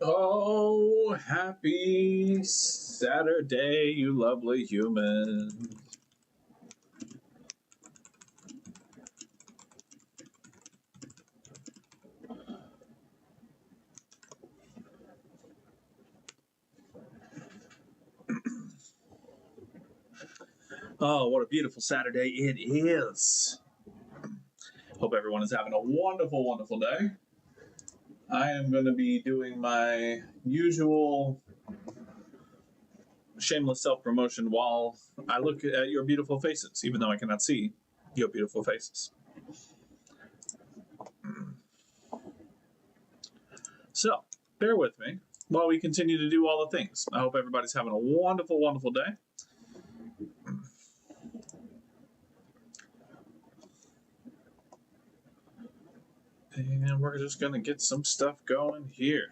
Oh, happy Saturday, you lovely human. Oh, what a beautiful Saturday it is. Hope everyone is having a wonderful, wonderful day. I am going to be doing my usual shameless self promotion while I look at your beautiful faces, even though I cannot see your beautiful faces. So, bear with me while we continue to do all the things. I hope everybody's having a wonderful, wonderful day. And we're just going to get some stuff going here.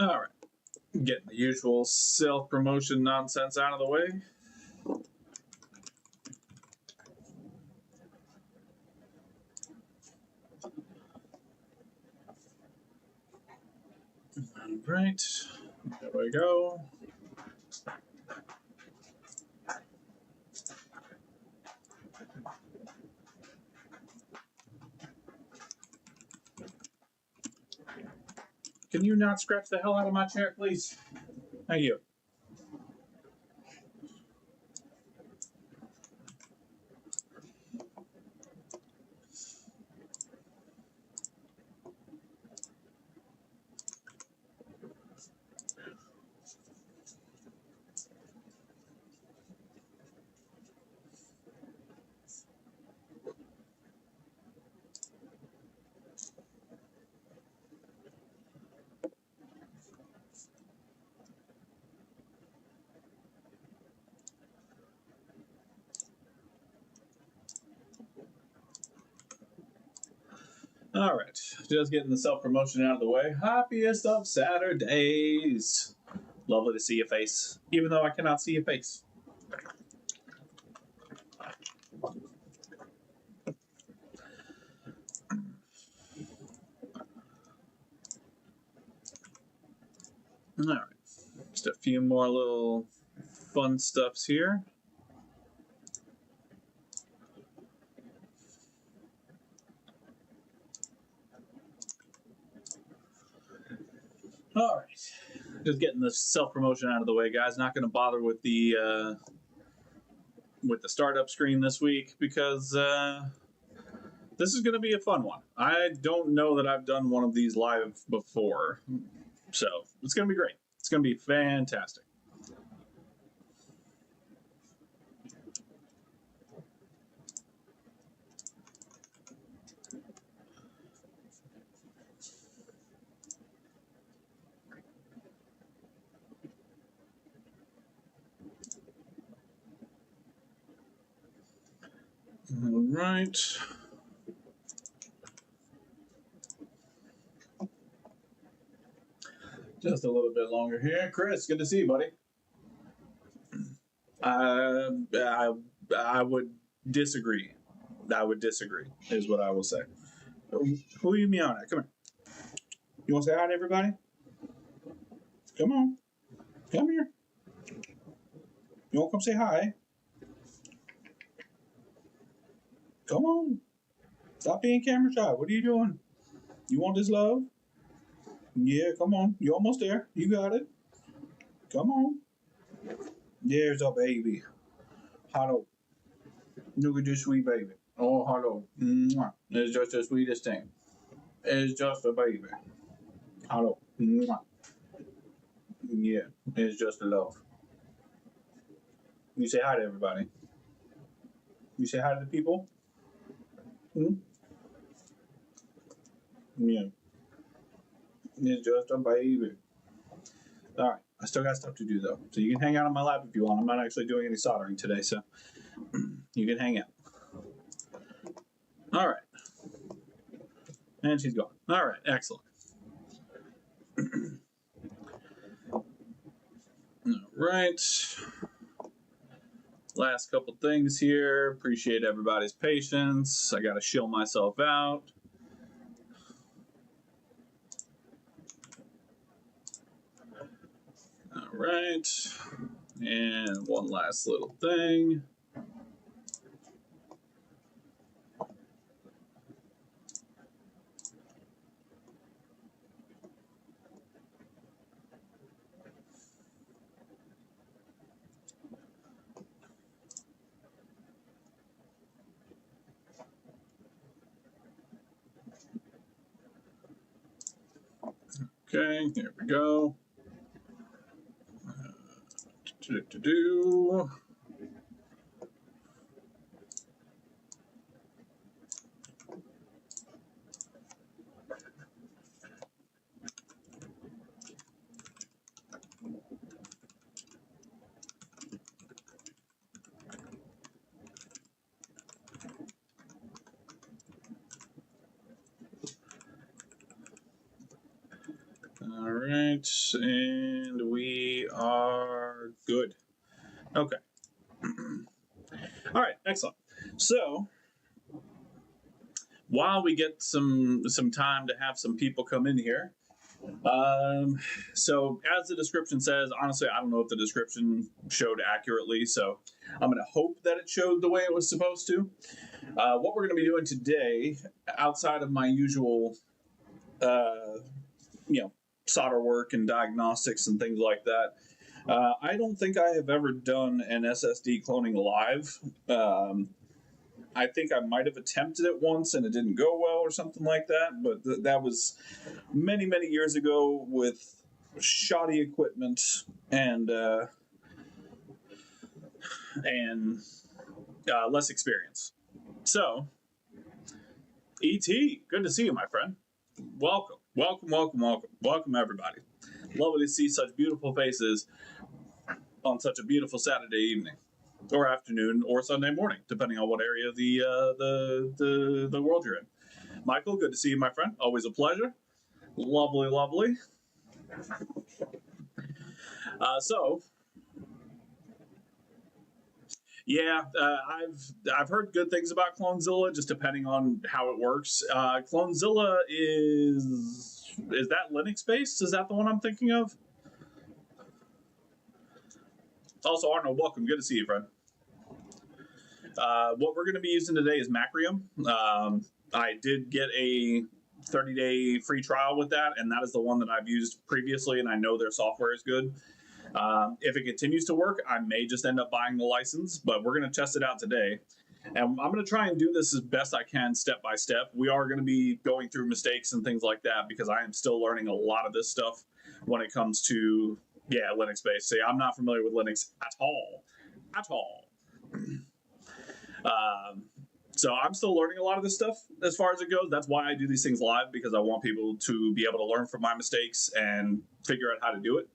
All right. Getting the usual self promotion nonsense out of the way. All right. There we go. Can you not scratch the hell out of my chair, please? Thank you. All right, just getting the self promotion out of the way. Happiest of Saturdays. Lovely to see your face, even though I cannot see your face. All right, just a few more little fun stuffs here. All right, just getting the self promotion out of the way, guys. Not going to bother with the startup screen this week because this is going to be a fun one. I don't know that I've done one of these live before, so it's going to be great. It's going to be fantastic. All right. Just a little bit longer here. Chris, good to see you, buddy. I would disagree. I would disagree, is what I will say. Who are you meowing at? Come here. You want to say hi to everybody? Come on. Come here. You want to come say hi? Come on. Stop being camera shy. What are you doing? You want this love? Yeah, come on. You're almost there. You got it. Come on. There's a baby. Hello. Look at this sweet baby. Oh, hello. Mwah. It's just the sweetest thing. It's just a baby. Hello. Mwah. Yeah, it's just a love. You say hi to everybody. You say hi to the people. Hmm? Yeah. It's just a baby. All right. I still got stuff to do though, so you can hang out on my lap if you want. I'm not actually doing any soldering today, so you can hang out. All right. And she's gone. All right. Excellent. All right. Last couple things here. Appreciate everybody's patience. I got to shill myself out. All right. And one last little thing. Okay, here we go. Do. All right, and we are good. Okay. All right, excellent. So while we get some time to have some people come in here, so as the description says, honestly, I don't know if the description showed accurately, so I'm going to hope that it showed the way it was supposed to. What we're going to be doing today, outside of my usual, solder work and diagnostics and things like that, I don't think I have ever done an SSD cloning live. I think I might have attempted it once and it didn't go well or something like that, but that was many, many years ago with shoddy equipment and less experience. So, E.T., good to see you, my friend. Welcome, welcome, welcome, welcome, welcome, everybody. Lovely to see such beautiful faces on such a beautiful Saturday evening, or afternoon, or Sunday morning, depending on what area of the world you're in. Michael, good to see you, my friend. Always a pleasure. Lovely, lovely. Yeah, I've heard good things about Clonezilla, just depending on how it works. Clonezilla is that Linux based? Is that the one I'm thinking of? Also, Arnold, welcome. Good to see you, friend. What we're going to be using today is Macrium. I did get a 30-day free trial with that, and that is the one that I've used previously, and I know their software is good. If it continues to work, I may just end up buying the license, but we're going to test it out today. And I'm going to try and do this as best I can step by step. We are going to be going through mistakes and things like that because I am still learning a lot of this stuff when it comes to, Linux based. See, I'm not familiar with Linux at all. At all. So I'm still learning a lot of this stuff as far as it goes. That's why I do these things live, because I want people to be able to learn from my mistakes and figure out how to do it.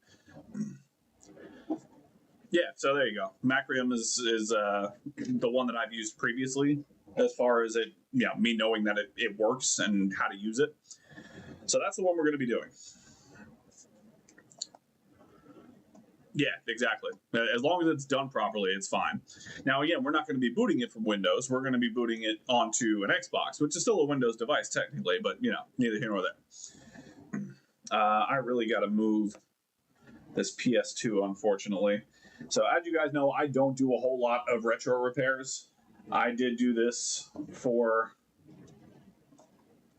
Yeah, so there you go. Macrium is the one that I've used previously, as far as it, me knowing that it works and how to use it. So that's the one we're going to be doing. Yeah, exactly. As long as it's done properly, it's fine. Now, again, we're not going to be booting it from Windows. We're going to be booting it onto an Xbox, which is still a Windows device technically, but, neither here nor there. I really got to move this PS2, unfortunately. So as you guys know, I don't do a whole lot of retro repairs. I did do this for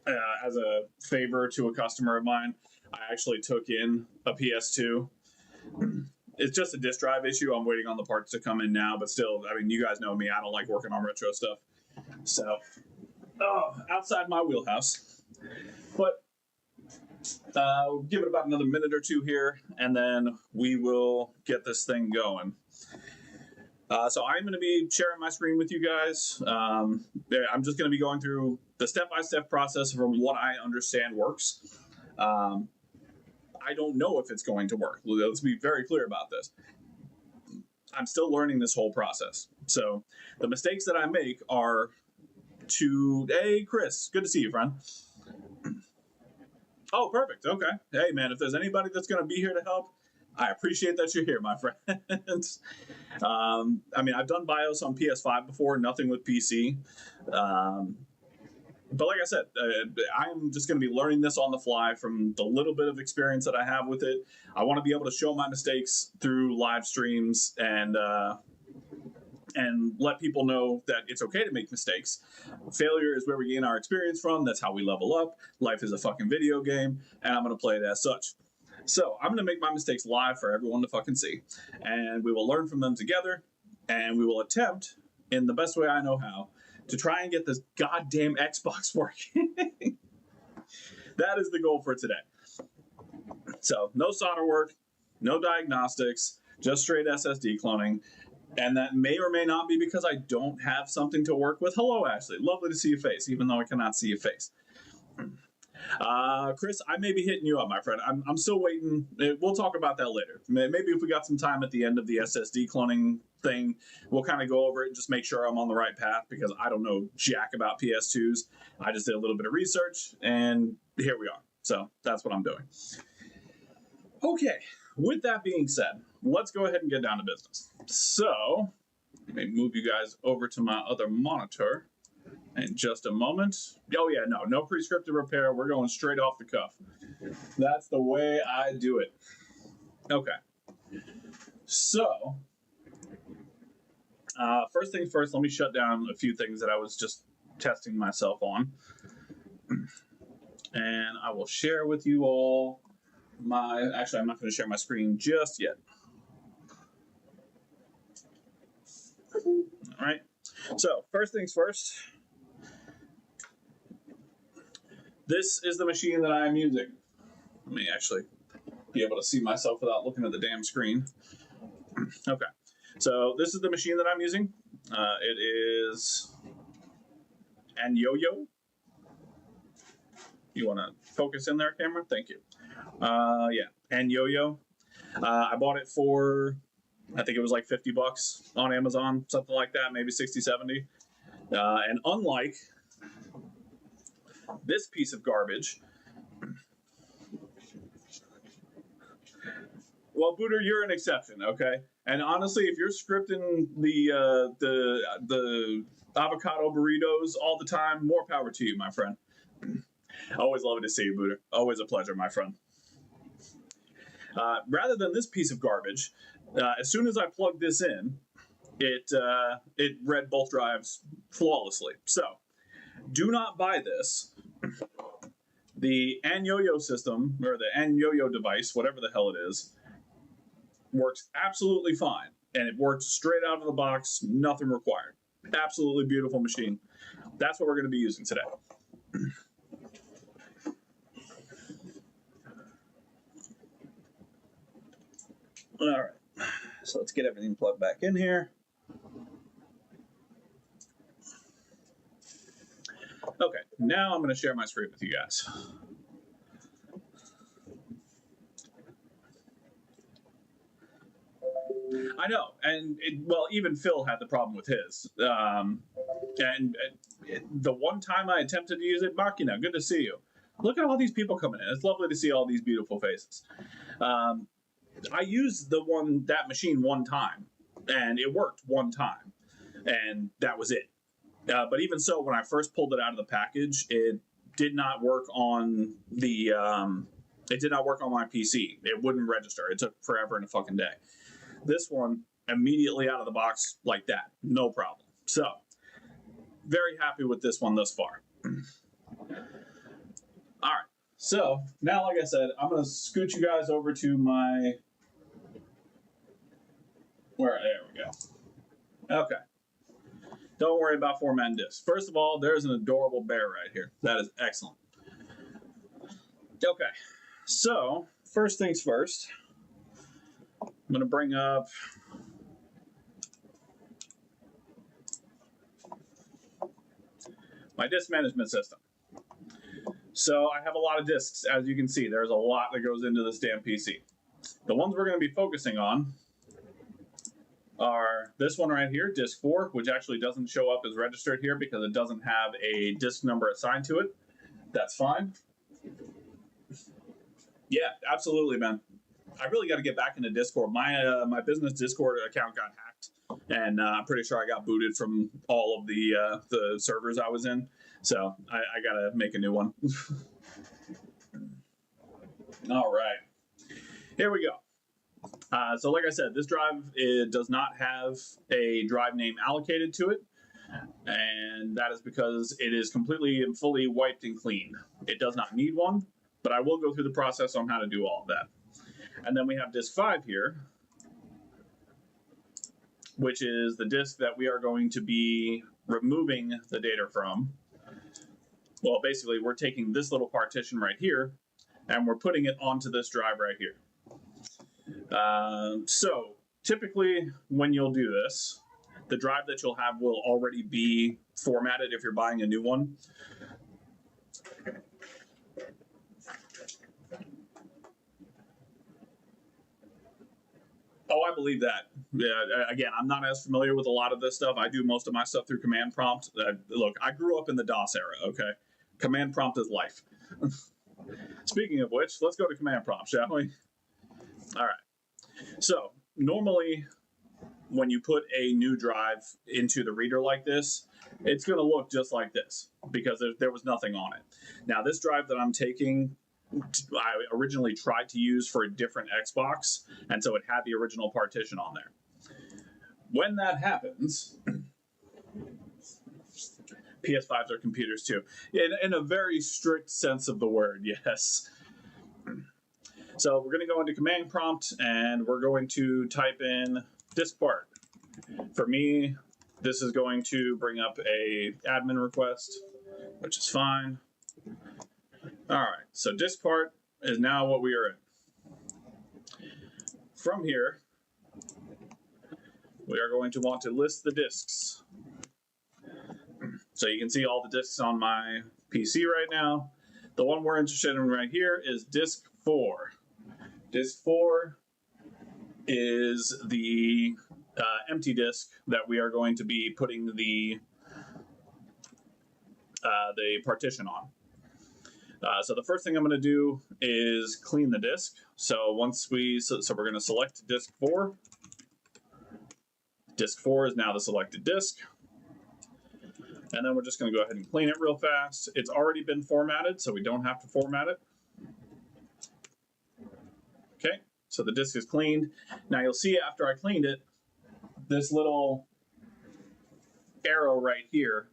as a favor to a customer of mine. I actually took in a PS2. It's just a disk drive issue. I'm waiting on the parts to come in now, but still, I mean, you guys know me. I don't like working on retro stuff. So, outside my wheelhouse. But we'll give it about another minute or two here, and then we will get this thing going. So I'm going to be sharing my screen with you guys. I'm just going to be going through the step-by-step process from what I understand works. I don't know if it's going to work. Let's be very clear about this. I'm still learning this whole process. So the mistakes that I make are hey, Chris, good to see you, friend. Oh, perfect. Okay. Hey, man, if there's anybody that's going to be here to help, I appreciate that you're here, my friends. I mean, I've done BIOS on PS5 before, nothing with PC. But like I said, I'm just going to be learning this on the fly from the little bit of experience that I have with it. I want to be able to show my mistakes through live streams and let people know that it's okay to make mistakes. Failure is where we gain our experience from. That's how we level up. Life is a fucking video game, and I'm going to play it as such. So I'm going to make my mistakes live for everyone to fucking see, and we will learn from them together, and we will attempt, in the best way I know how, to try and get this goddamn Xbox working. That is the goal for today. So no solder work, no diagnostics, just straight SSD cloning. And that may or may not be because I don't have something to work with. Hello, Ashley. Lovely to see your face, even though I cannot see your face. Chris, I may be hitting you up, my friend. I'm still waiting. We'll talk about that later. Maybe if we got some time at the end of the SSD cloning thing, we'll kind of go over it and just make sure I'm on the right path, because I don't know jack about PS2s. I just did a little bit of research, and here we are. So that's what I'm doing. Okay, with that being said, let's go ahead and get down to business. So, let me move you guys over to my other monitor in just a moment. Oh yeah, no pre-scripted repair. We're going straight off the cuff. That's the way I do it. Okay. So, first things first, let me shut down a few things that I was just testing myself on. And I will share with you all actually, I'm not going to share my screen just yet. All right. So, first things first. This is the machine that I'm using. Let me actually be able to see myself without looking at the damn screen. Okay. So, this is the machine that I'm using. It is Yo-Yo. You want to focus in there, camera? Thank you. Yeah, Yo-Yo. I bought it for, I think it was like $50 on Amazon, something like that, maybe 60, 70. And unlike this piece of garbage, well, Booter, you're an exception, okay? And honestly, if you're scripting the avocado burritos all the time, more power to you, my friend. Always love to see you, Booter. Always a pleasure, my friend. Rather than this piece of garbage, as soon as I plugged this in, it read both drives flawlessly. So, do not buy this. The Yo-Yo system, or the Yo-Yo device, whatever the hell it is, works absolutely fine. And it works straight out of the box, nothing required. Absolutely beautiful machine. That's what we're going to be using today. All right, so let's get everything plugged back in here. Okay, now I'm going to share my screen with you guys. I know, and well, even Phil had the problem with his. And the one time I attempted to use it, Makina, good to see you. Look at all these people coming in. It's lovely to see all these beautiful faces. I used that machine one time, and it worked one time, and that was it. But even so, when I first pulled it out of the package, it did not work on the. It did not work on my PC. It wouldn't register. It took forever and a fucking day. This one, immediately out of the box like that, no problem. So, very happy with this one thus far. All right. So now, like I said, I'm gonna scoot you guys over to my. There we go. Okay. Don't worry about formatting discs. First of all, there's an adorable bear right here. That is excellent. Okay. So, first things first. I'm going to bring up my disk management system. So I have a lot of disks, as you can see. There's a lot that goes into this damn PC. The ones we're going to be focusing on are this one right here, disk 4, which actually doesn't show up as registered here because it doesn't have a disk number assigned to it. That's fine. Yeah, absolutely, man. I really got to get back into Discord. My business Discord account got hacked, and I'm pretty sure I got booted from all of the servers I was in. So I got to make a new one. All right, here we go. So like I said, this drive does not have a drive name allocated to it, and that is because it is completely and fully wiped and clean. It does not need one, but I will go through the process on how to do all of that. And then we have disk 5 here, which is the disk that we are going to be removing the data from. Well, basically, we're taking this little partition right here, and we're putting it onto this drive right here. So typically, when you'll do this, the drive that you'll have will already be formatted if you're buying a new one. Oh, I believe that. Yeah, again, I'm not as familiar with a lot of this stuff. I do most of my stuff through command prompt. Look, I grew up in the DOS era, okay? Command prompt is life. Speaking of which, let's go to command prompt, shall we? All right. So, normally, when you put a new drive into the reader like this, it's going to look just like this because there was nothing on it. Now, this drive that I'm taking, I originally tried to use for a different Xbox, and so it had the original partition on there. When that happens, PS5s are computers too, in a very strict sense of the word, yes. So we're going to go into command prompt, and we're going to type in disk part. For me, this is going to bring up a admin request, which is fine. All right, so disk part is now what we are in. From here, we are going to want to list the disks. So you can see all the disks on my PC right now. The one we're interested in right here is disk 4. Disk 4 is the empty disk that we are going to be putting the partition on. So the first thing I'm going to do is clean the disk. So we're going to select disk 4. Disk 4 is now the selected disk. And then we're just going to go ahead and clean it real fast. It's already been formatted, so we don't have to format it. Okay, so the disk is cleaned. Now you'll see after I cleaned it, this little arrow right here.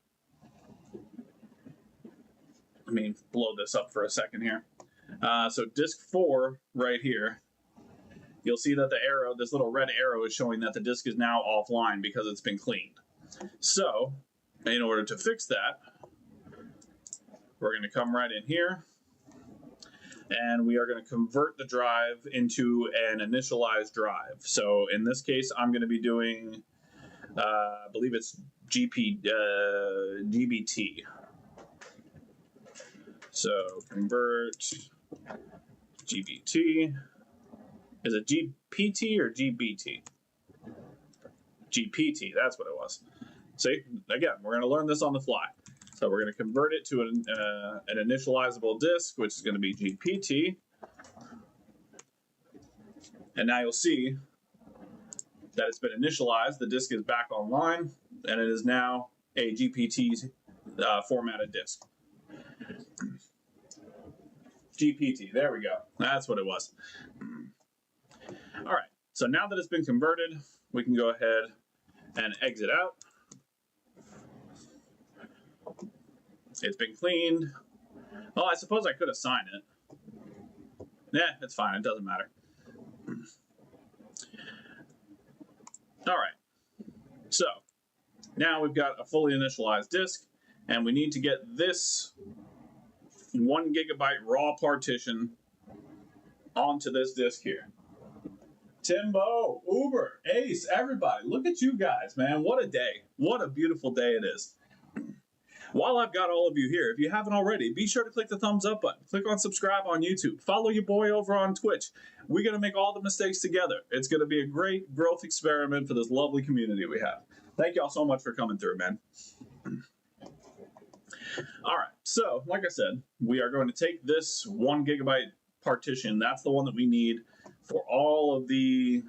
Let me blow this up for a second here. So disk 4 right here, you'll see that the arrow, this little red arrow, is showing that the disk is now offline because it's been cleaned. So in order to fix that, we're going to come right in here, and we are going to convert the drive into an initialized drive. So in this case, I'm going to be doing, I believe it's GBT. So convert GBT. Is it GPT or GBT? GPT, that's what it was. See, again, we're going to learn this on the fly. So we're going to convert it to an initializable disk, which is going to be GPT. And now you'll see that it's been initialized. The disk is back online, and it is now a GPT formatted disk. GPT, there we go. That's what it was. All right, so now that it's been converted, we can go ahead and exit out. It's been cleaned. Well, I suppose I could assign it. Yeah, it's fine. It doesn't matter. All right. So now we've got a fully initialized disk, and we need to get this 1 gigabyte raw partition onto this disk here. Timbo, Uber, Ace, everybody, look at you guys, man. What a day. What a beautiful day it is. While I've got all of you here, if you haven't already, be sure to click the thumbs up button. Click on subscribe on YouTube. Follow your boy over on Twitch. We're going to make all the mistakes together. It's going to be a great growth experiment for this lovely community we have. Thank y'all so much for coming through, man. All right, so like I said, we are going to take this 1 gigabyte partition. That's the one that we need for all of the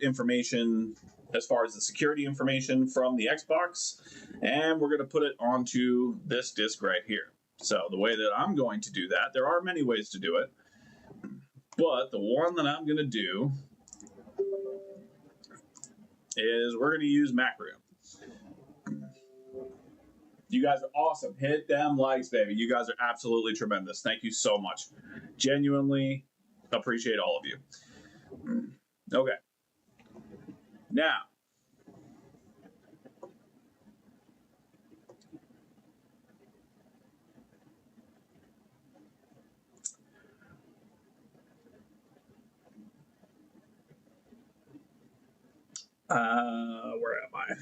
information as far as the security information from the Xbox, and we're going to put it onto this disk right here. So the way that I'm going to do that, there are many ways to do it, but the one that I'm going to do is we're going to use Macrium. You guys are awesome. Hit them likes, baby. You guys are absolutely tremendous. Thank you so much. Genuinely appreciate all of you. Okay. Now, where am I?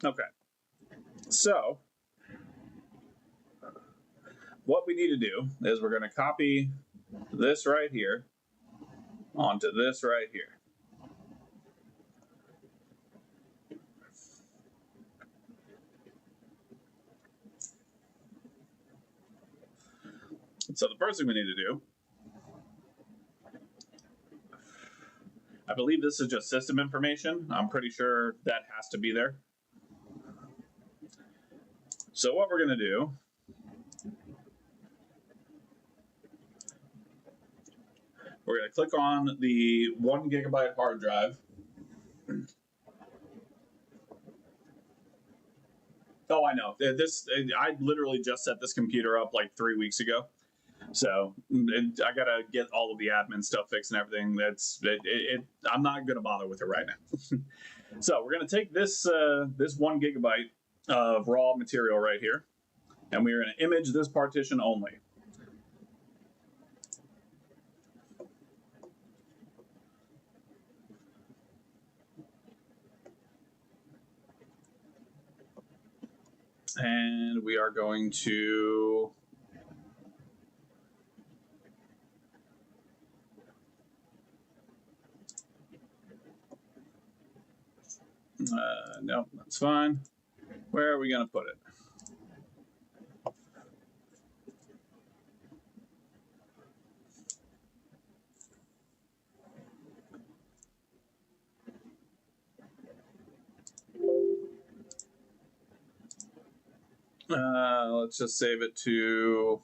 Okay. So, what we need to do is we're going to copy this right here onto this right here. So the first thing we need to do, I believe this is just system information. I'm pretty sure that has to be there. So what we're going to do, we're going to click on the 1 gigabyte hard drive. Oh, I know. I literally just set this computer up like 3 weeks ago. So I got to get all of the admin stuff fixed and everything. I'm not going to bother with it right now. So we're going to take this 1 gigabyte of raw material right here, and we're going to image this partition only. And we are going to no, that's fine. Where are we going to put it? Let's just save it to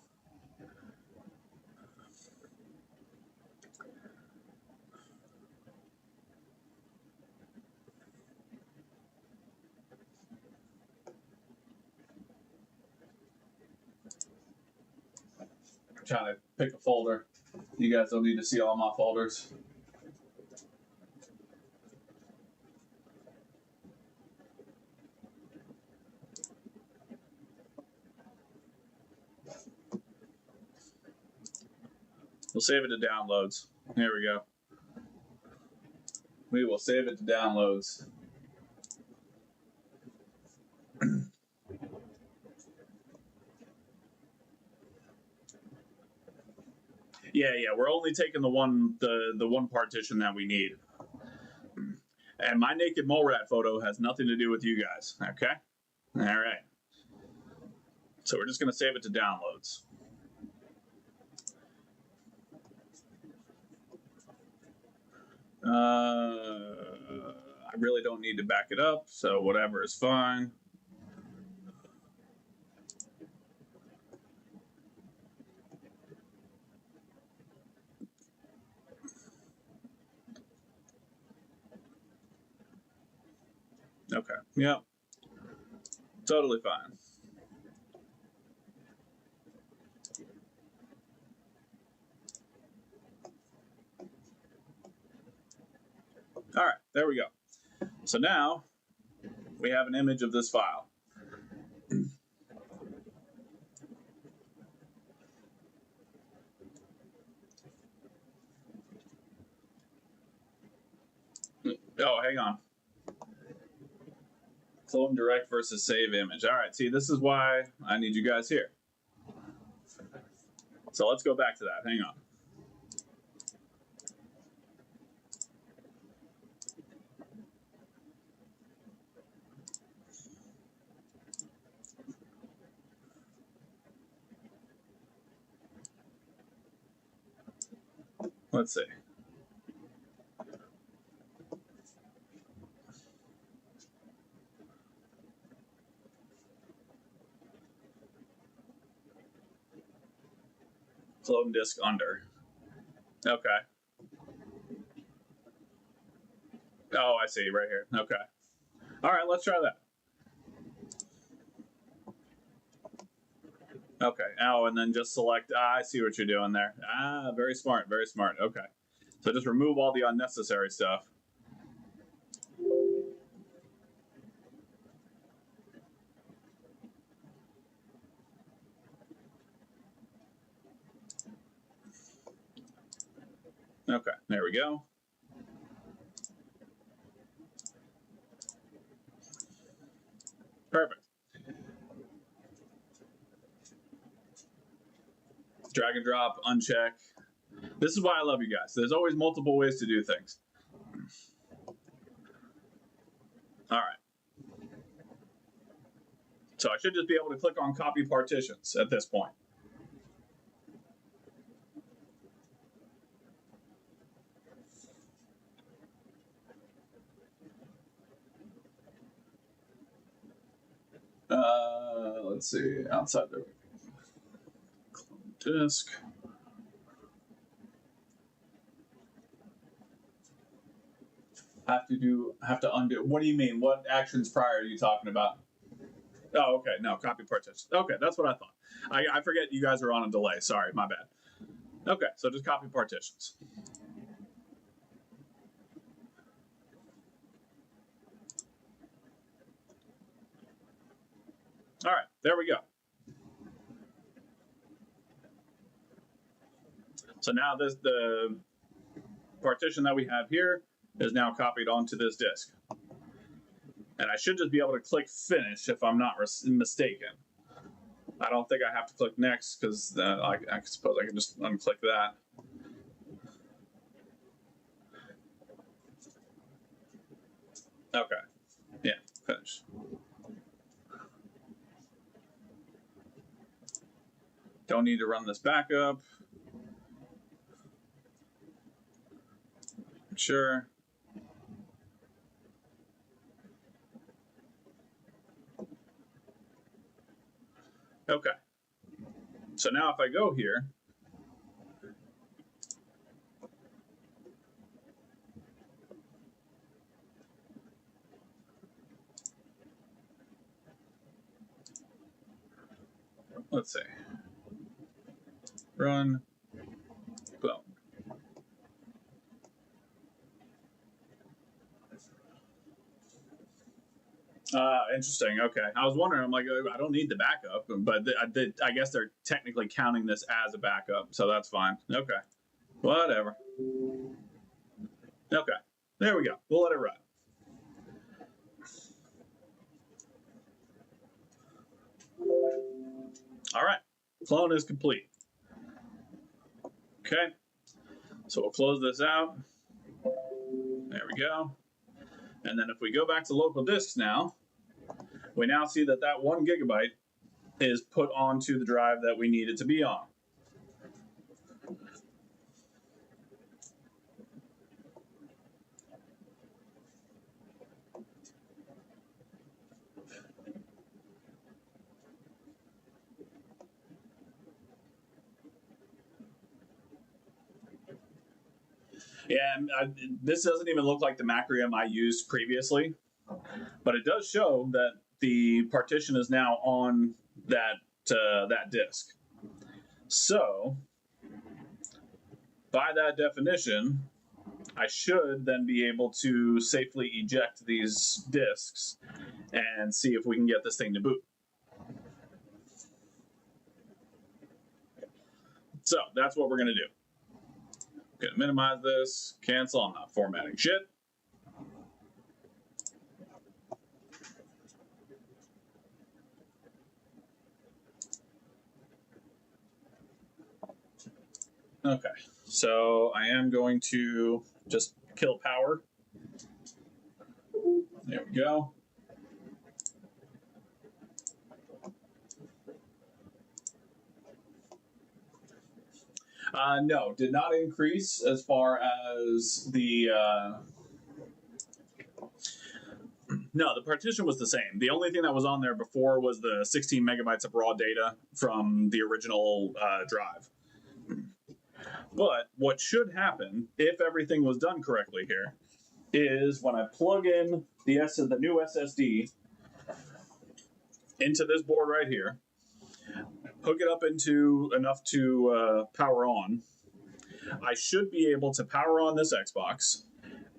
trying to pick a folder. You guys don't need to see all my folders. We'll save it to downloads. Here we go. We will save it to downloads. Yeah, we're only taking the one partition that we need. And my naked mole rat photo has nothing to do with you guys, okay? All right. So we're just going to save it to downloads. I really don't need to back it up, so whatever is fine. Okay, yep. Totally fine. All right, there we go. So now we have an image of this file. Oh, hang on. Clone direct versus save image. All right, see, this is why I need you guys here. So let's go back to that. Hang on. Let's see. Clone disk under. Okay. Oh, I see, right here. Okay. All right, let's try that. Okay. Oh, and then just select. I see what you're doing there. Ah, very smart, very smart. Okay. So just remove all the unnecessary stuff. Okay, there we go. Perfect. Drag and drop, uncheck. This is why I love you guys. There's always multiple ways to do things. All right. So I should just be able to click on copy partitions at this point. Let's see, outside the clone disk. Have to undo. What do you mean? What actions prior are you talking about? Oh, okay. No, copy partitions. Okay, that's what I thought. I forget you guys are on a delay. Sorry, my bad. Okay, so just copy partitions. All right, there we go. So now the partition that we have here is now copied onto this disk. And I should just be able to click finish if I'm not mistaken. I don't think I have to click next because I suppose I can just unclick that. Okay, yeah, finish. Don't need to run this backup. Sure. Okay. So now if I go here, let's see. Run. Boom. Interesting. Okay. I was wondering, I'm like, I don't need the backup, but I guess they're technically counting this as a backup, so that's fine. Okay. Whatever. Okay. There we go. We'll let it run. All right. Clone is complete. Okay. So we'll close this out. There we go. And then if we go back to local disks now, we now see that that 1 gigabyte is put onto the drive that we need it to be on. Yeah, this doesn't even look like the Macrium I used previously, but it does show that the partition is now on that disk. So, by that definition, I should then be able to safely eject these disks and see if we can get this thing to boot. So that's what we're going to do. I'm going to minimize this, cancel, I'm not formatting shit. Okay, so I am going to just kill power. There we go. No, did not increase as far as the. No, the partition was the same. The only thing that was on there before was the 16 megabytes of raw data from the original drive. But what should happen, if everything was done correctly here, is when I plug in the new SSD into this board right here, hook it up into enough to power on, I should be able to power on this Xbox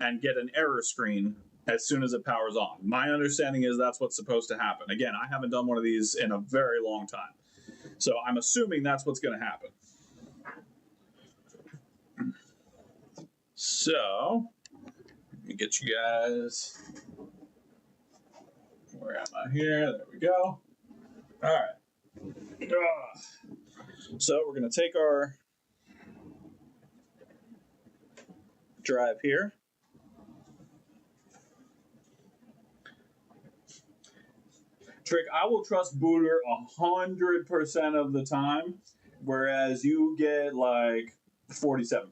and get an error screen as soon as it powers on. My understanding is that's what's supposed to happen. Again, I haven't done one of these in a very long time. So I'm assuming that's what's going to happen. So, let me get you guys. Where am I here? There we go. All right. So we're going to take our drive here. Trick, I will trust Booter 100% of the time, whereas you get like 47%.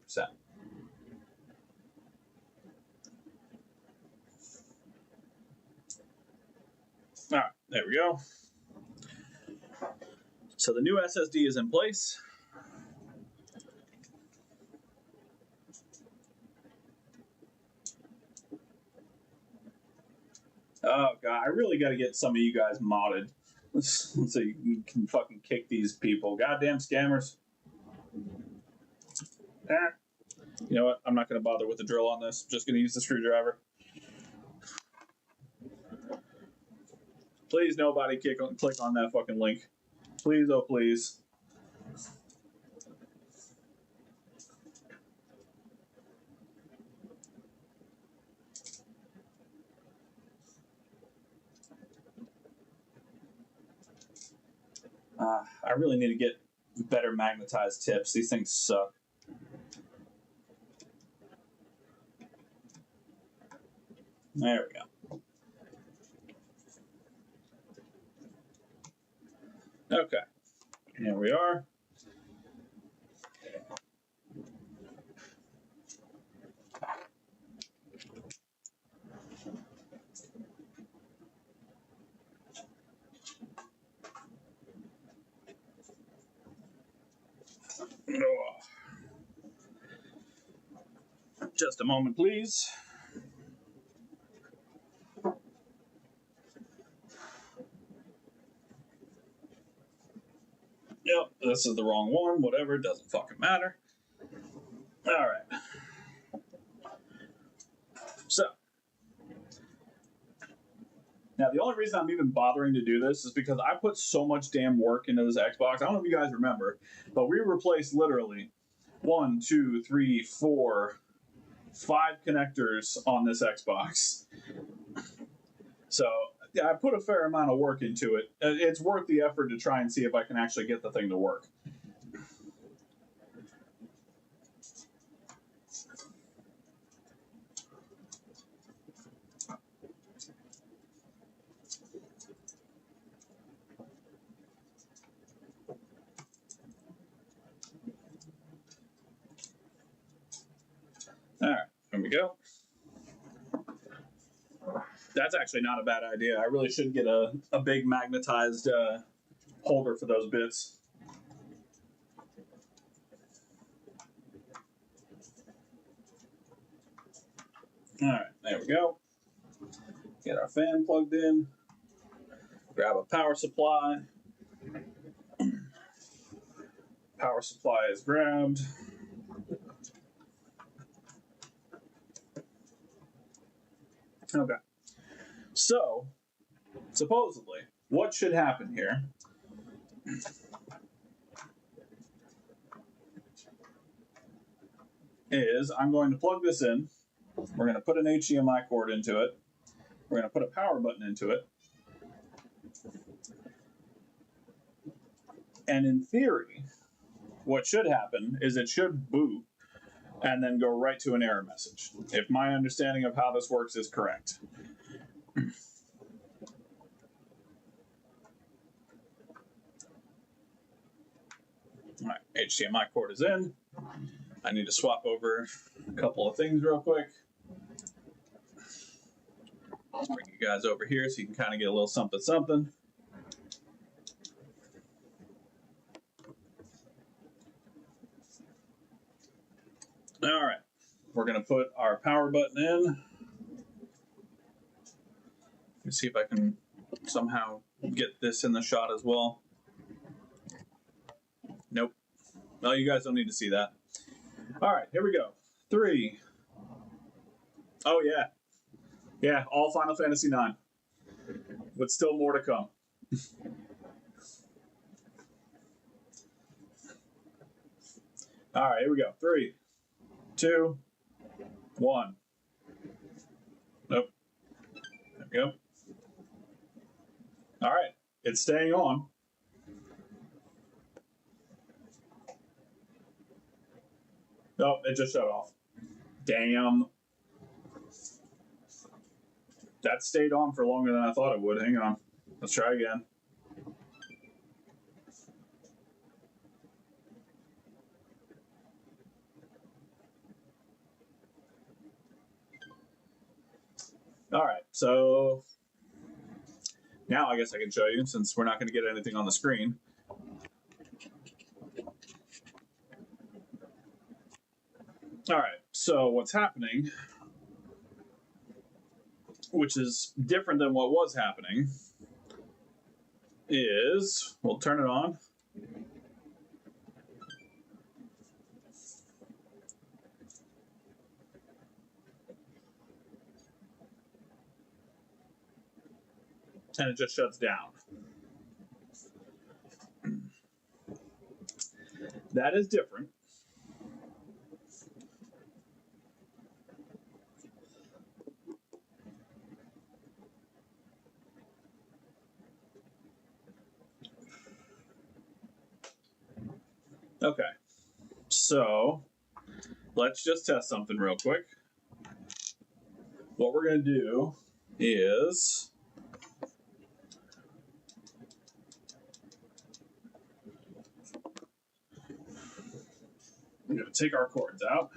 All right, there we go. So the new SSD is in place. Oh god, I really got to get some of you guys modded so you can fucking kick these people. Goddamn scammers. You know what? I'm not going to bother with the drill on this. I'm just going to use the screwdriver. Please, nobody click on that fucking link. Please, oh please. I really need to get better magnetized tips. These things suck. There we go. Okay. Here we are. Just a moment, please. Yep, this is the wrong one. Whatever, it doesn't fucking matter. All right. So, now the only reason I'm even bothering to do this is because I put so much damn work into this Xbox. I don't know if you guys remember, but we replaced literally 1, 2, 3, 4, 5 connectors on this Xbox. So, yeah, I put a fair amount of work into it. It's worth the effort to try and see if I can actually get the thing to work. All right, here we go. That's actually not a bad idea. I really should get a big magnetized holder for those bits. All right, there we go. Get our fan plugged in. Grab a power supply. Power supply is grabbed. Okay. So, supposedly, what should happen here is I'm going to plug this in. We're going to put an HDMI cord into it. We're going to put a power button into it. And in theory, what should happen is it should boot and then go right to an error message, if my understanding of how this works is correct. All right, HDMI cord is in. I need to swap over a couple of things real quick. Let's bring you guys over here so you can kind of get a little something something. All right, we're going to put our power button in. Let me see if I can somehow get this in the shot as well. Nope. No, you guys don't need to see that. All right, here we go. 3. Oh, yeah. Yeah, all Final Fantasy IX. With still more to come. All right, here we go. 3, 2, 1. Nope. There we go. All right, it's staying on. Oh, it just shut off. Damn. That stayed on for longer than I thought it would. Hang on. Let's try again. All right, so now I guess I can show you, since we're not going to get anything on the screen. All right, so what's happening, which is different than what was happening, is, we'll turn it on. And it just shuts down. That is different. Okay, so let's just test something real quick. What we're going to do is we're going to take our cords out.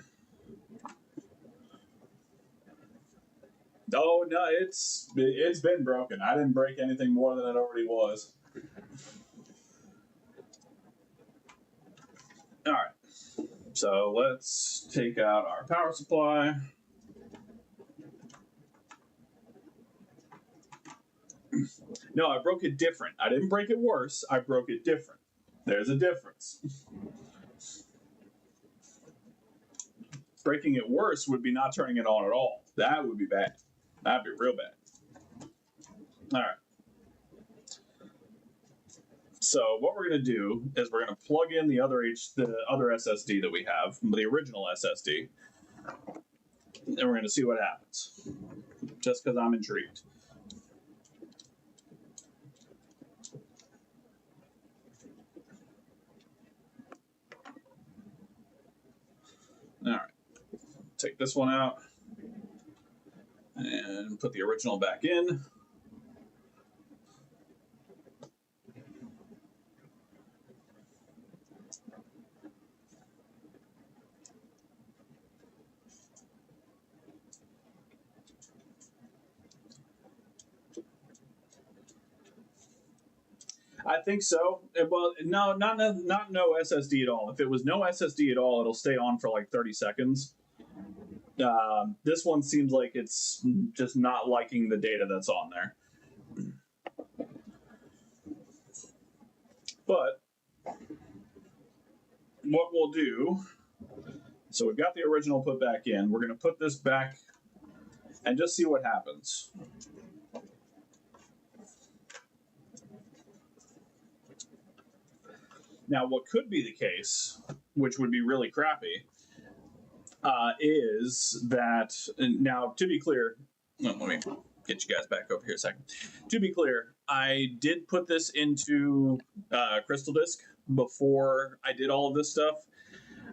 Oh, no, it's been broken. I didn't break anything more than it already was. All right, so let's take out our power supply. No, I broke it different. I didn't break it worse. I broke it different. There's a difference. Breaking it worse would be not turning it on at all. That would be bad. That'd be real bad. All right. So what we're going to do is we're going to plug in the other SSD that we have, the original SSD, and we're going to see what happens. Just because I'm intrigued. All right. Take this one out and put the original back in. I think so. Well, no, not no SSD at all. If it was no SSD at all, it'll stay on for like 30 seconds. This one seems like it's just not liking the data that's on there. But what we'll do, so we've got the original put back in. We're going to put this back and just see what happens. Now, what could be the case, which would be really crappy, is that, now to be clear, let me get you guys back over here a second. To be clear, I did put this into Crystal Disk before I did all of this stuff,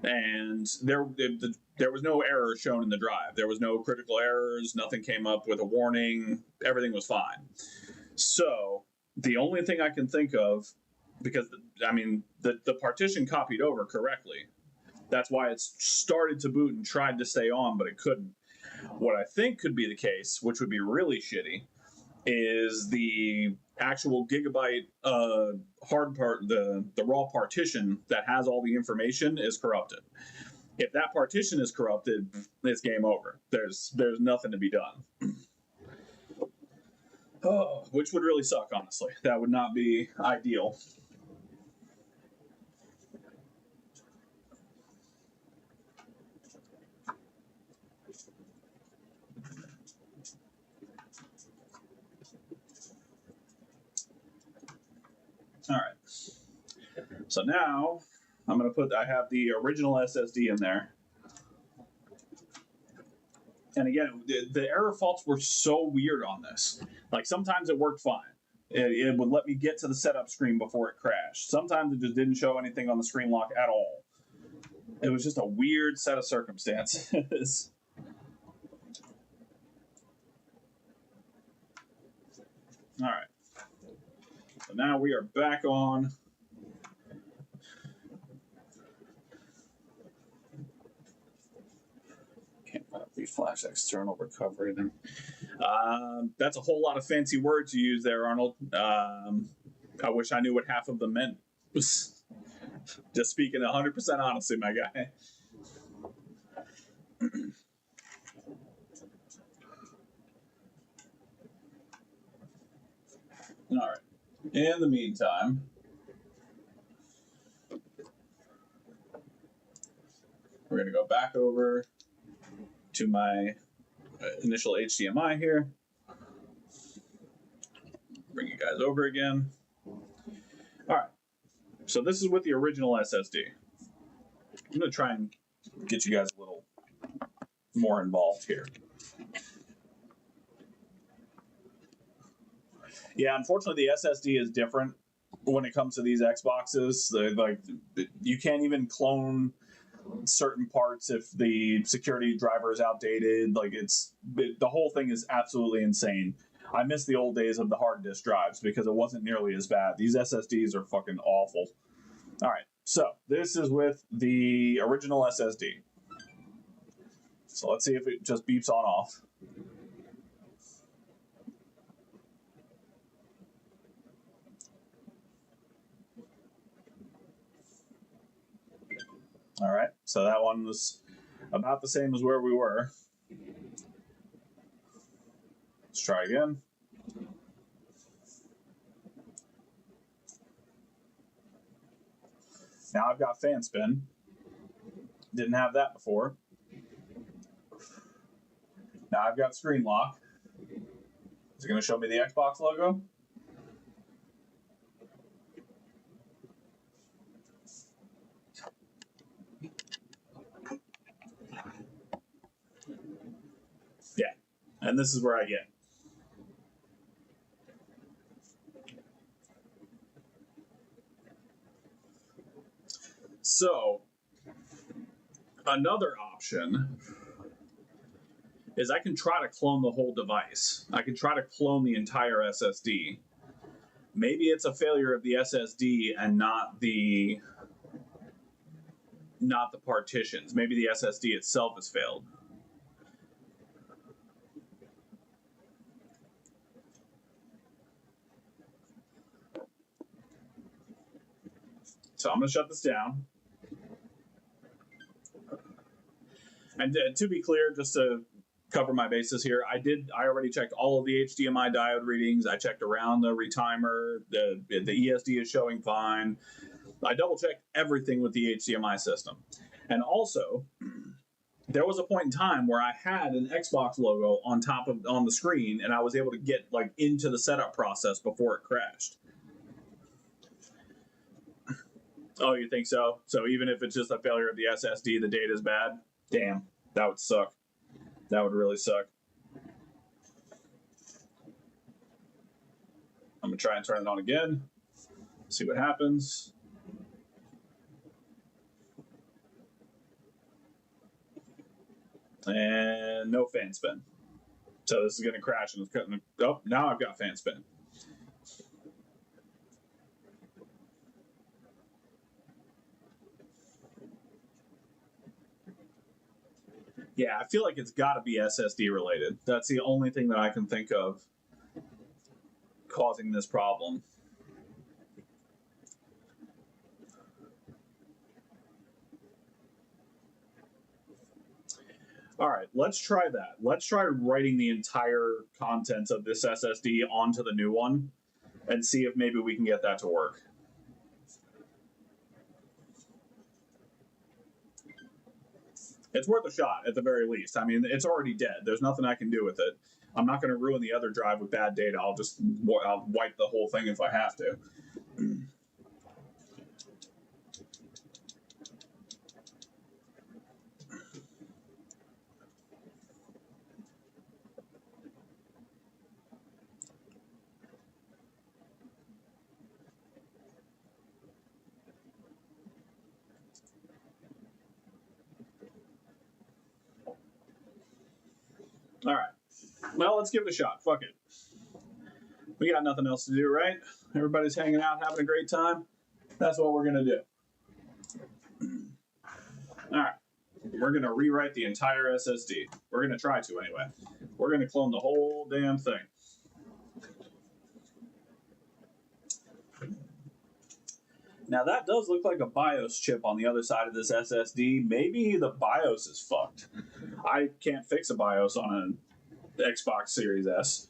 and there was no error shown in the drive. There was no critical errors. Nothing came up with a warning. Everything was fine. So the only thing I can think of, because the partition copied over correctly. That's why it started to boot and tried to stay on, but it couldn't. What I think could be the case, which would be really shitty, is the actual gigabyte hard part, the raw partition that has all the information is corrupted. If that partition is corrupted, it's game over. There's nothing to be done. Oh, which would really suck, honestly. That would not be ideal. All right. So now I'm going to I have the original SSD in there. And again, the error faults were so weird on this. Like sometimes it worked fine. It would let me get to the setup screen before it crashed. Sometimes it just didn't show anything on the screen lock at all. It was just a weird set of circumstances. All right. So now we are back on. Can't reflash external recovery then. That's a whole lot of fancy words you use there, Arnold. I wish I knew what half of them meant. Just speaking 100% honestly, my guy. All right. In the meantime, we're going to go back over to my initial HDMI here. Bring you guys over again. All right. So this is with the original SSD. I'm going to try and get you guys a little more involved here. Yeah, unfortunately, the SSD is different when it comes to these Xboxes. You can't even clone certain parts if the security driver is outdated. The whole thing is absolutely insane. I miss the old days of the hard disk drives because it wasn't nearly as bad. These SSDs are fucking awful. All right, so this is with the original SSD. So let's see if it just beeps on off. All right, so that one was about the same as where we were. Let's try again. Now I've got fan spin. Didn't have that before. Now I've got screen lock. Is it going to show me the Xbox logo? Yeah, and this is where I get. So, another option is I can try to clone the whole device. I can try to clone the entire SSD. Maybe it's a failure of the SSD and not the partitions. Maybe the SSD itself has failed. So I'm going to shut this down. And to be clear, just to cover my bases here, I already checked all of the HDMI diode readings. I checked around the retimer. The ESD is showing fine. I double checked everything with the HDMI system. And also, there was a point in time where I had an Xbox logo on the screen, and I was able to get into the setup process before it crashed. Oh, you think so? So even if it's just a failure of the SSD, the data is bad? Damn, that would suck. That would really suck. I'm going to try and turn it on again. See what happens. And no fan spin. So this is going to crash and it's cutting. Oh, now I've got fan spin. Yeah, I feel like it's got to be SSD related. That's the only thing that I can think of causing this problem. All right, let's try that. Let's try writing the entire contents of this SSD onto the new one and see if maybe we can get that to work. It's worth a shot at the very least. I mean, it's already dead. There's nothing I can do with it. I'm not going to ruin the other drive with bad data. I'll wipe the whole thing if I have to. All right. Well, let's give it a shot. Fuck it. We got nothing else to do, right? Everybody's hanging out, having a great time. That's what we're going to do. All right. We're going to rewrite the entire SSD. We're going to try to, anyway. We're going to clone the whole damn thing. Now, that does look like a BIOS chip on the other side of this SSD. Maybe the BIOS is fucked. I can't fix a BIOS on an Xbox Series S.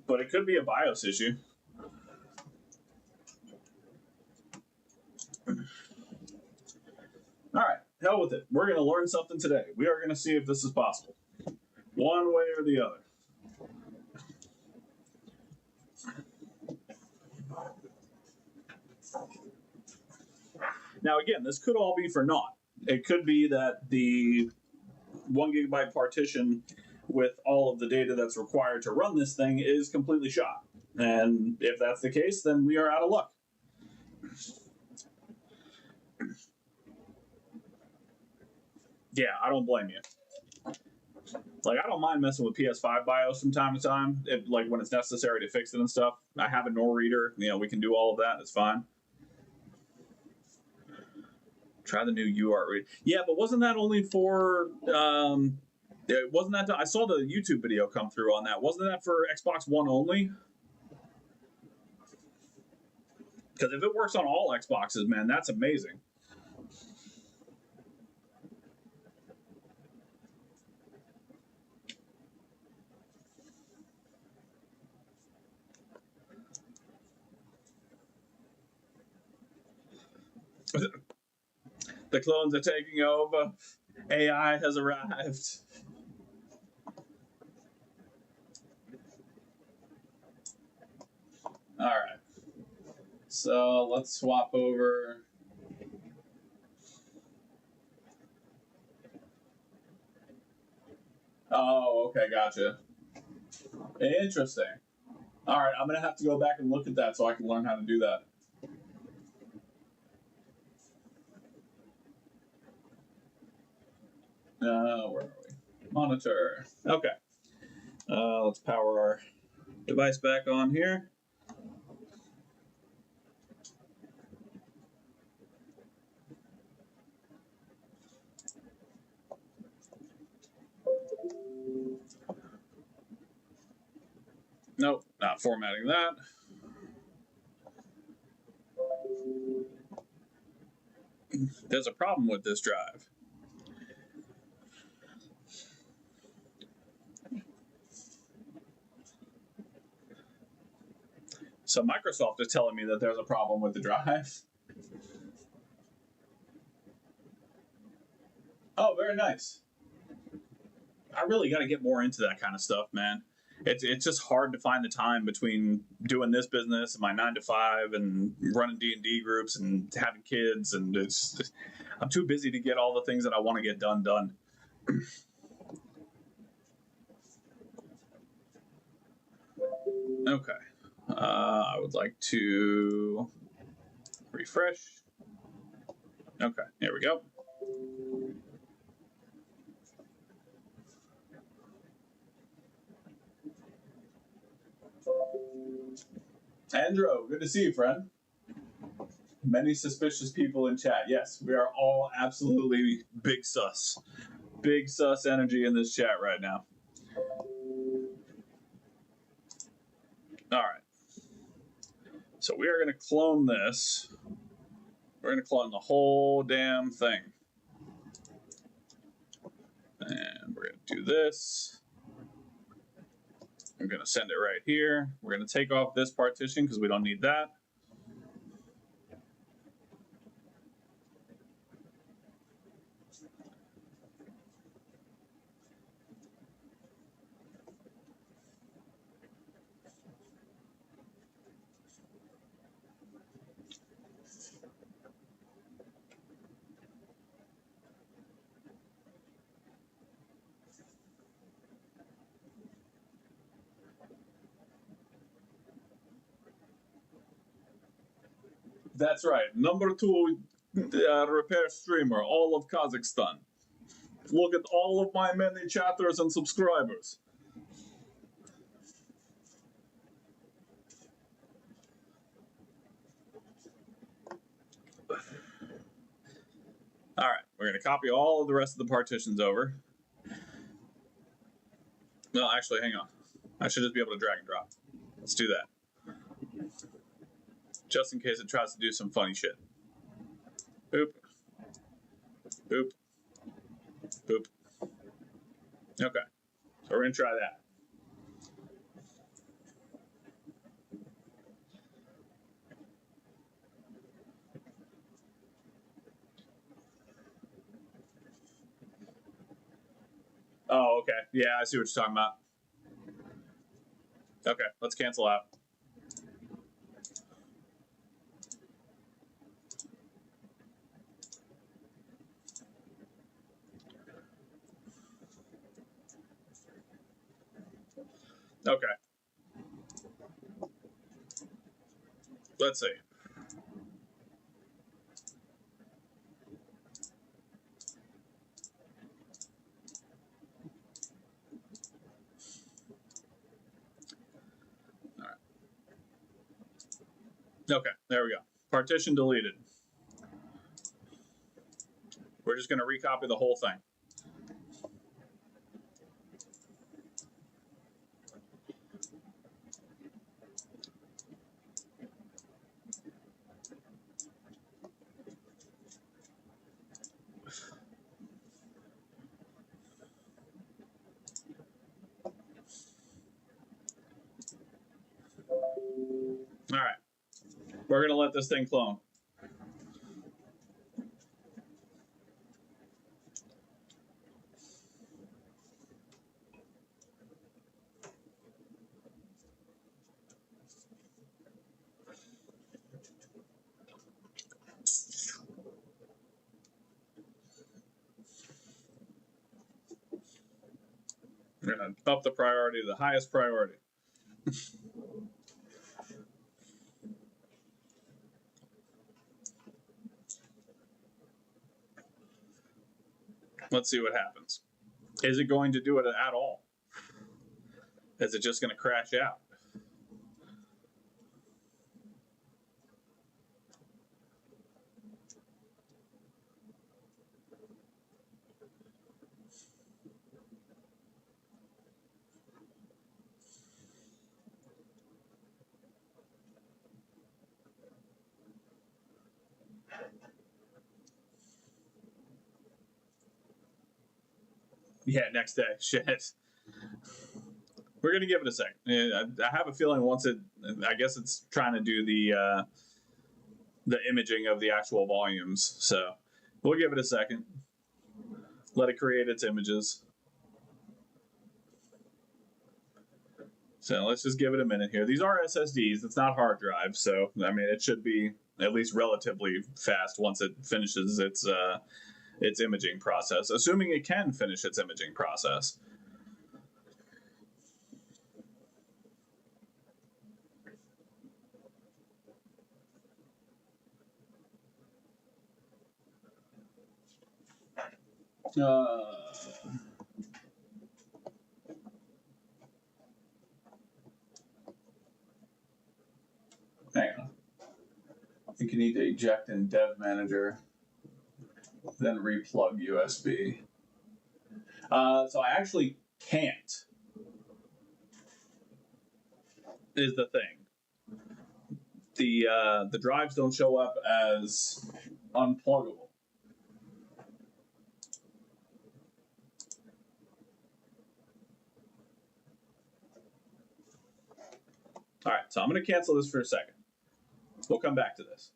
But it could be a BIOS issue. All right, hell with it. We're going to learn something today. We are going to see if this is possible. One way or the other. Now, again, this could all be for naught. It could be that the 1 gigabyte partition with all of the data that's required to run this thing is completely shot. And if that's the case, then we are out of luck. Yeah, I don't blame you. Like, I don't mind messing with PS5 BIOS from time to time, like when it's necessary to fix it and stuff. I have a NOR reader. We can do all of that. It's fine. Try the new UART read. Yeah, but wasn't that only for? Wasn't that? I saw the YouTube video come through on that. Wasn't that for Xbox One only? Because if it works on all Xboxes, man, that's amazing. The clones are taking over. AI has arrived. All right. So let's swap over. Oh, okay, gotcha. Interesting. All right, I'm going to have to go back and look at that so I can learn how to do that. Where are we? Monitor. Okay. Let's power our device back on here. Nope, not formatting that. There's a problem with this drive. So Microsoft is telling me that there's a problem with the drive. Oh, very nice. I really got to get more into that kind of stuff, man. It's just hard to find the time between doing this business and my 9 to 5 and running D&D groups and having kids, and I'm too busy to get all the things that I want to get done. Okay. I would like to refresh. Okay, here we go. Andrew, good to see you, friend. Many suspicious people in chat. Yes, we are all absolutely big sus. Big sus energy in this chat right now. All right. So we are going to clone this. We're going to clone the whole damn thing. And we're going to do this. I'm going to send it right here. We're going to take off this partition because we don't need that. That's right. Number 2 repair streamer, all of Kazakhstan. Look at all of my many chatters and subscribers. All right, we're going to copy all of the rest of the partitions over. No, actually, hang on. I should just be able to drag and drop. Let's do that. Just in case it tries to do some funny shit. Boop. Boop. Boop. Okay, so we're going to try that. Oh, okay. Yeah, I see what you're talking about. Okay, let's cancel out. Okay. Let's see. All right. Okay, there we go. Partition deleted. We're just going to recopy the whole thing. All right. We're going to let this thing clone. We're going to up the priority to the highest priority. Let's see what happens. Is it going to do it at all? Is it just going to crash out? Yeah, next day. Shit. We're going to give it a second. I have a feeling once it, I guess it's trying to do the imaging of the actual volumes. So we'll give it a second. Let it create its images. So let's just give it a minute here. These are SSDs. It's not hard drives. So, I mean, it should be at least relatively fast once it finishes its imaging process, assuming it can finish its imaging process. think you need to eject in Dev Manager, then replug USB. So I actually can't, is the thing. The drives don't show up as unpluggable. All right, so I'm going to cancel this for a second. We'll come back to this.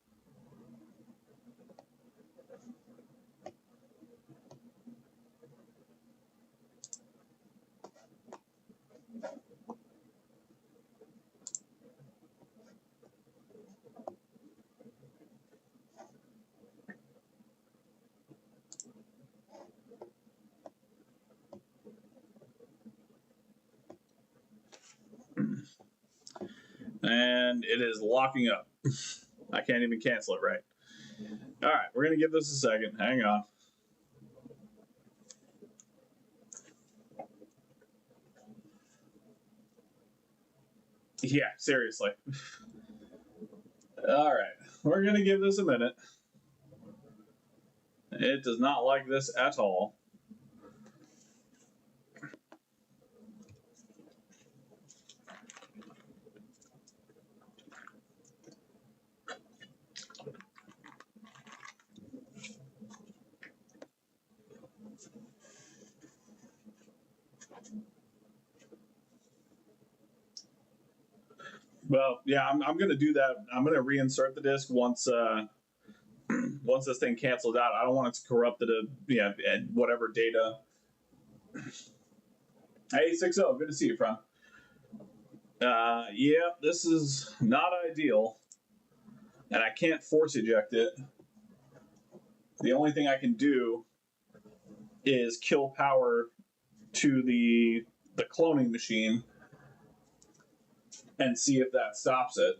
And it is locking up. I can't even cancel it right. All right, we're going to give this a second. Hang on. Yeah, seriously. All right, we're going to give this a minute. It does not like this at all. Well, yeah, I'm going to do that. I'm going to reinsert the disk once once this thing cancels out. I don't want it to corrupt the whatever data. Hey, 60, good to see you, friend. Yeah, this is not ideal, and I can't force eject it. The only thing I can do is kill power to the cloning machine and see if that stops it.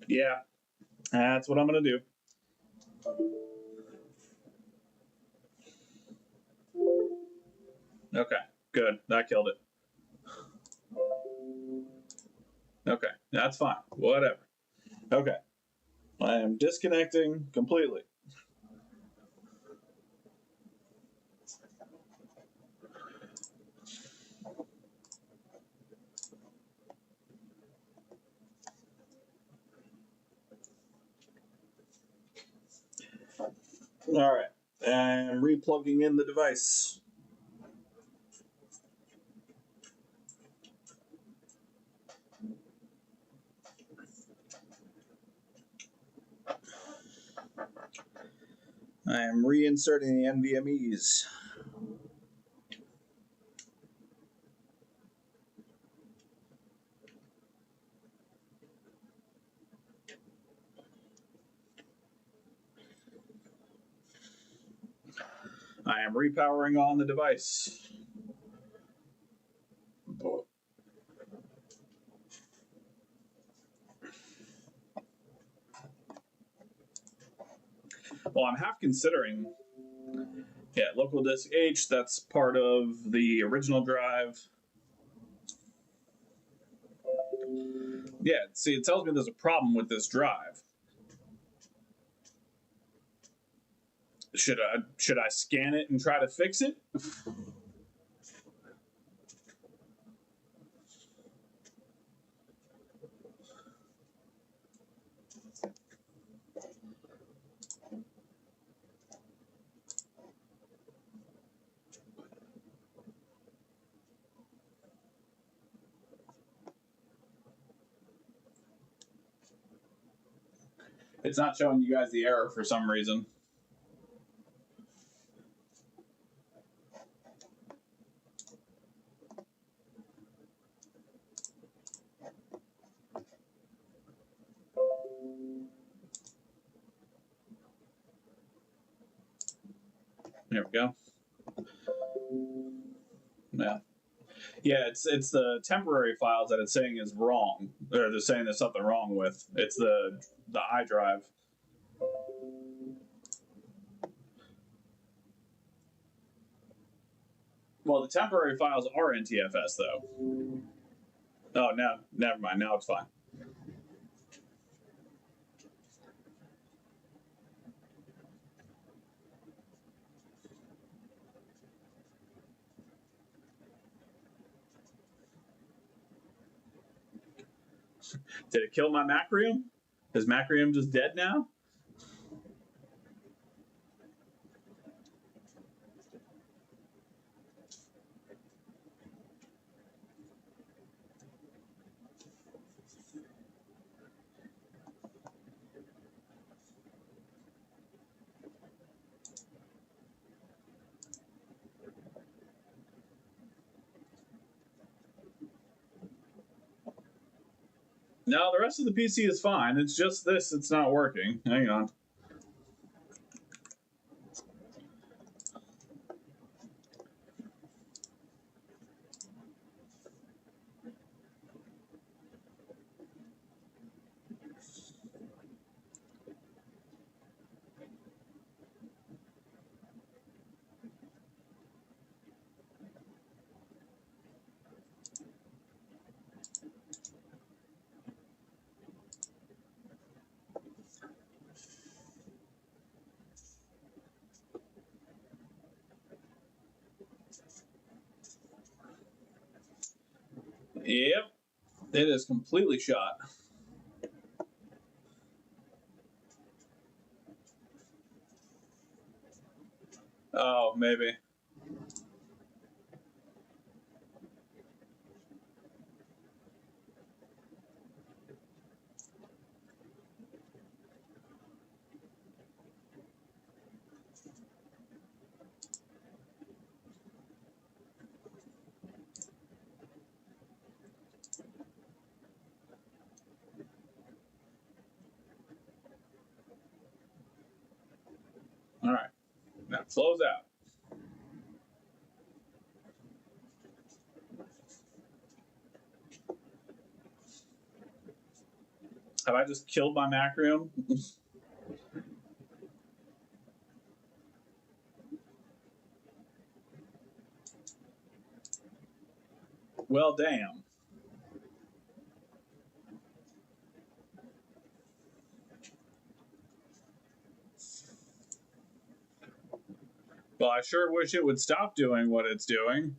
Yeah, that's what I'm going to do. Okay, good. That killed it. Okay, that's fine. Whatever. Okay. I am disconnecting completely. All right. I'm replugging in the device. I am reinserting the NVMEs. I am repowering on the device. Well, I'm half considering, yeah, local disk H, that's part of the original drive. Yeah, see, it tells me there's a problem with this drive. Should I scan it and try to fix it? It's not showing you guys the error for some reason. There we go. Yeah. Yeah, it's the temporary files that it's saying is wrong, or they're saying there's something wrong with. It's the iDrive. Well, the temporary files are NTFS though. Oh, now never mind. Now it's fine. Did it kill my Macrium? Is Macrium just dead now? No, the rest of the PC is fine. It's just this, it's not working. Hang on. Yep, it is completely shot. Oh, maybe. All right, now close out. Have I just killed my Macrium? Well, damn. Well, I sure wish it would stop doing what it's doing.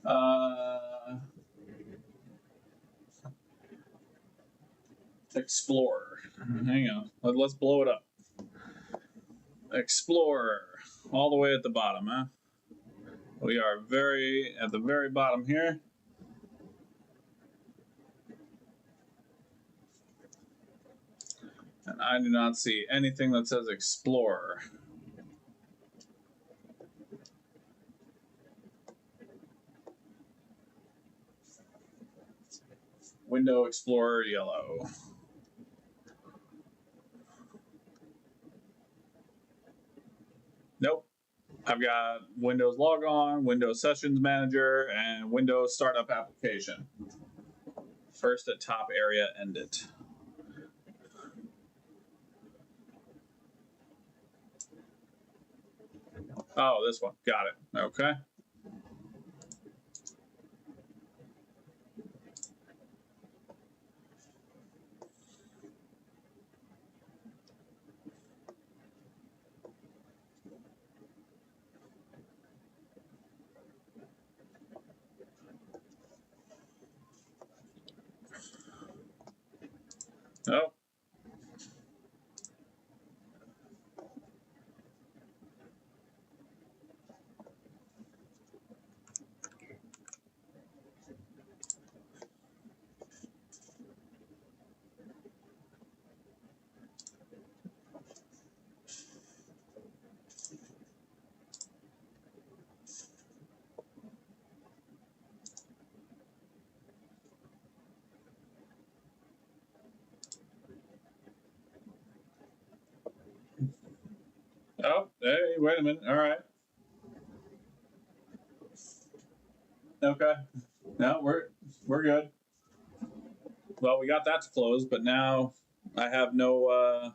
Uh, Explorer. Hang on. Let's blow it up. Explorer. All the way at the bottom, huh? We are very at the very bottom here. And I do not see anything that says Explorer. Window Explorer yellow. Nope. I've got Windows Logon, Windows Sessions Manager, and Windows Startup Application. First at top area, end it. Oh, this one. Got it. Okay. Oh. Oh, hey, wait a minute. All right. Okay. No, we're good. Well, we got that to close, but now I have no.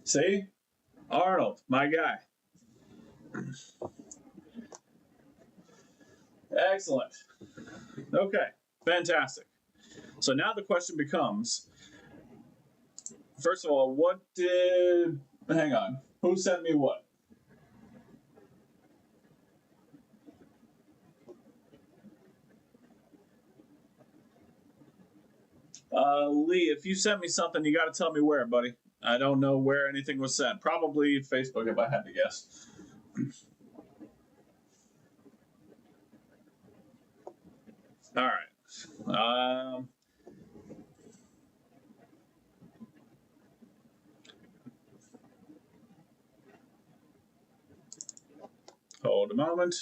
See, Arnold, my guy. Excellent. Okay, fantastic. So now the question becomes, first of all, what did? Hang on. Who sent me what? Lee, if you sent me something, you got to tell me where, buddy. I don't know where anything was sent. Probably Facebook, if I had to guess. All right. Hold a moment.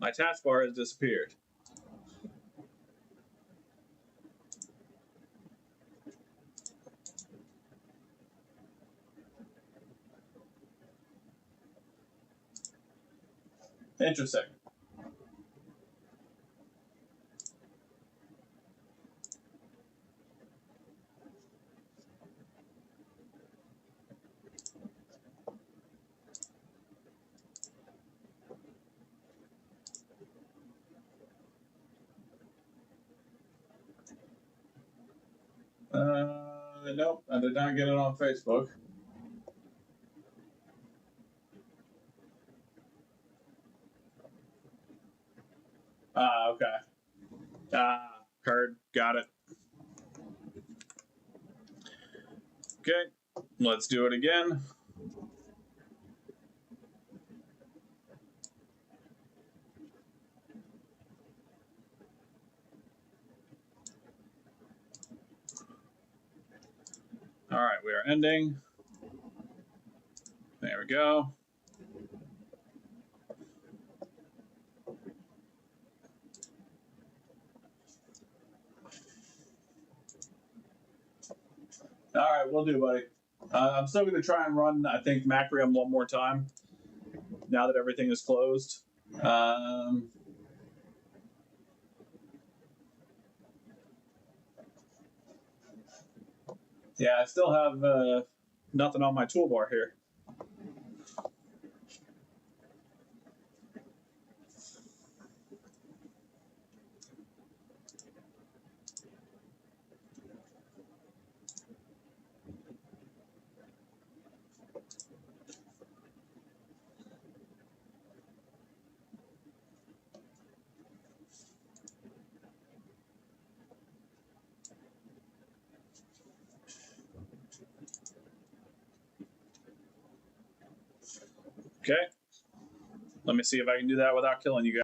My taskbar has disappeared. Interesting. Nope, I did not get it on Facebook. Okay. Heard. Got it. Okay, let's do it again. All right, we are ending. There we go. All right, we'll do, buddy. I'm still going to try and run, I think, Macrium one more time now that everything is closed. Yeah, I still have nothing on my toolbar here. Okay. Let me see if I can do that without killing you guys.